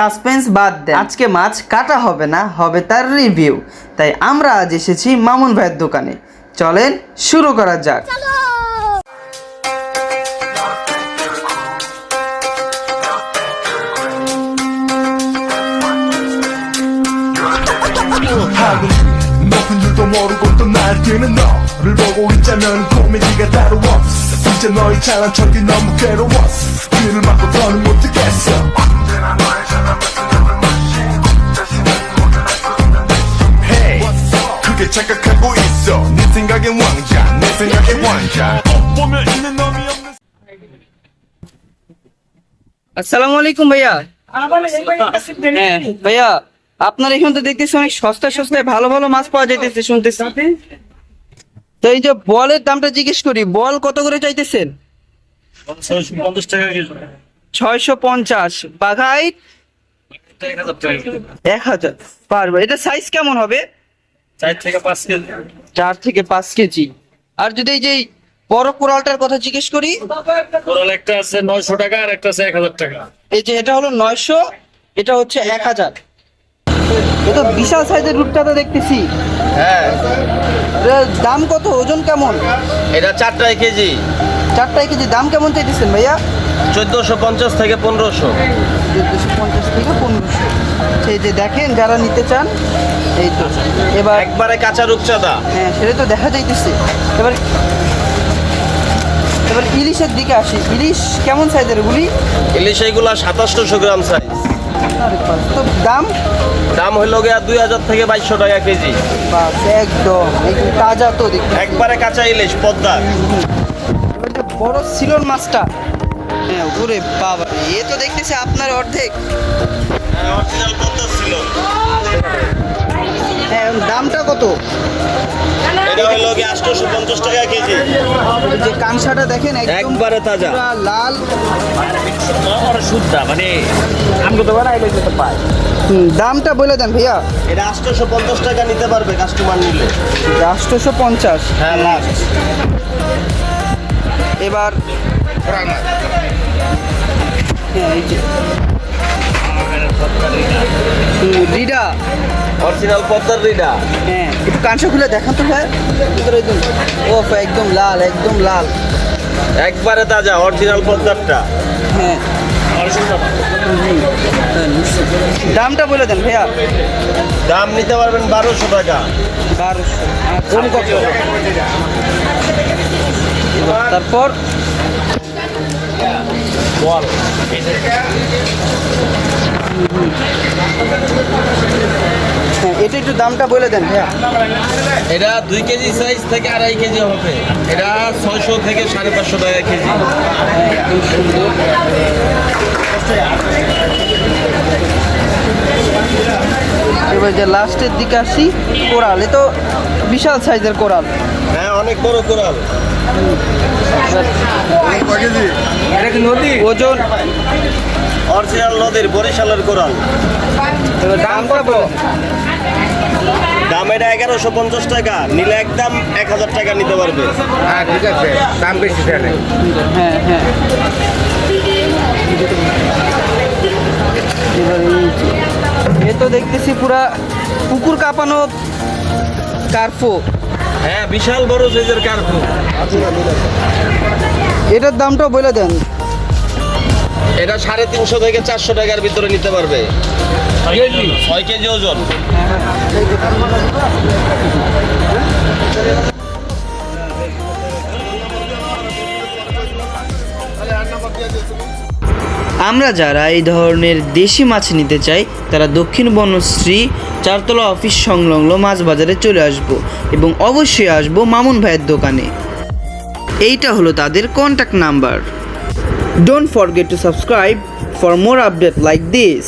Suspense বাদ দেন, আজকে মাছ কাটা হবে না, হবে তার রিভিউ। তাই আমরা আজ এসেছি মামুন ভাইয়ের দোকানে। চলেন শুরু করা যাক। 높은 줄도 모르고 또 날뛰는 너를 보고 있자면 코미디가 따로 없어 이제 너의 잘난 척이 너무 괴로웠어 귀를 막고 더는 못 듣겠어 언제나 너의 잘난 말씀 너는 무시 자신은 모든 알 수 없는 듯이 Hey 크게 착각하고 있어 네 생각엔 왕자 내 생각엔 왕자 보면 있는 놈이 없는 আসসালামু আলাইকুম ভাইয়া। হ্যাঁ ভাইয়া, আপনার এখানে তো দেখতেছি অনেক সস্তায় সস্তায় ভালো ভালো মাছ পাওয়া যাইতেছে শুনতেছি। তো এই যে বলের দামটা জিজ্ঞেস করি, বল কত করে চাইতেছেন? 650 টাকা কেজি। 650। বাঘাই 1000 পারবে। এটা সাইজ কেমন হবে? 4 থেকে 5 কেজি। 4 থেকে 5 কেজি। আর যদি এই যে বড় কোরালটার কথা জিজ্ঞেস করি, কোরাল একটা আছে 900 টাকা আর একটা আছে 1000 টাকা। এই যে এটা হলো 900, এটা হচ্ছে 1000। এটা বিশাল সাইজের রূপটা তো দেখতেছি। হ্যাঁ, এটার দাম কত, ওজন কেমন? এটা 4টায় কেজি, 4টায় কেজি। দাম কেমন চাইতেছেন ভাইয়া? 1450 থেকে 1500। 1450 থেকে 1500। সেই যে দেখেন যারা নিতে চান, এই তো এবার একবারে কাঁচা রূপচাঁদা। হ্যাঁ সেটা তো দেখা যাইতেছে। এবার এবার ইলিশের দিকে আসি। ইলিশ কেমন সাইজের এগুলি? ইলিশ এইগুলা 2700 গ্রাম সাইজ। তো দাম দাম হইল গিয়া 2000 থেকে 2200 টাকা কেজি। বাস একদম তাজা তো দেখতে। একবারে কাঁচা ইলিশ পদ্মা। এবার যে বড় সিলন মাছটা, হ্যাঁ ওরে বাবা, এ তো দেখতেছি আপনার অর্ধেক। অরিজিনাল পদ্মা ছিল। হ্যাঁ দামটা কত? এটা হইল গিয়া 850 টাকা কেজি। এই যে কাঁসাটা দেখেন একবারে তাজা। পুরা লাল। শুদ্ধা মানে আমগো তো বানাইলে তো পায়। দামটা বলে দেন ভাইয়া। এটা 850 টাকা নিতে পারবে কাস্টমার নিলে। 850। হ্যাঁ লাস্ট। এবার হ্যাঁ এই যে রিডা, অরিজিনাল পদ্মার রিডা। হ্যাঁ একটু কাঁচা খুলে দেখান তো ভাই। ভিতরে একদম ওফ, একদম লাল, একদম লাল। একবারে তাজা অরিজিনাল পদ্মারটা। হ্যাঁ দামটা বলে দেন ভাইয়া। দাম নিতে পারবেন 1200 টাকা। 1200। কম কত? তারপর বল হ্যাঁ এটা একটু দামটা বলে দেন ভাইয়া। এটা 2 কেজি সাইজ থেকে 2.5 কেজি হবে। এটা 600 থেকে 550 টাকা কেজি। একদম সুন্দর। এবার যে লাস্টের দিকে আসি, কোরাল। এ তো বিশাল সাইজের কোরাল। হ্যাঁ অনেক বড় কোরাল। ওজন অরিজিনাল নদীর বরিশালের কোরাল। এবার দাম কত? দাম এটা 1150 টাকা, নিলে একদম 1000 টাকা নিতে পারবে। হ্যাঁ হ্যাঁ। এবার এ তো দেখতেছি পুরা পুকুর কাঁপানো কার্পো। হ্যাঁ বিশাল বড় সাইজের কার্পু। এটার দামটাও বলে দেন। এটা 350 থেকে 400 টাকার ভিতরে নিতে পারবে। 6 কেজি ওজন। আমরা যারা এই ধরনের দেশি মাছ নিতে চাই তারা দক্ষিণ বনশ্রী 4তলা অফিস সংলগ্ন মাছ বাজারে চলে আসব এবং অবশ্যই আসব মামুন ভাইয়ের দোকানে। এইটা হলো তাদের contact number. Don't forget to subscribe for more update like this.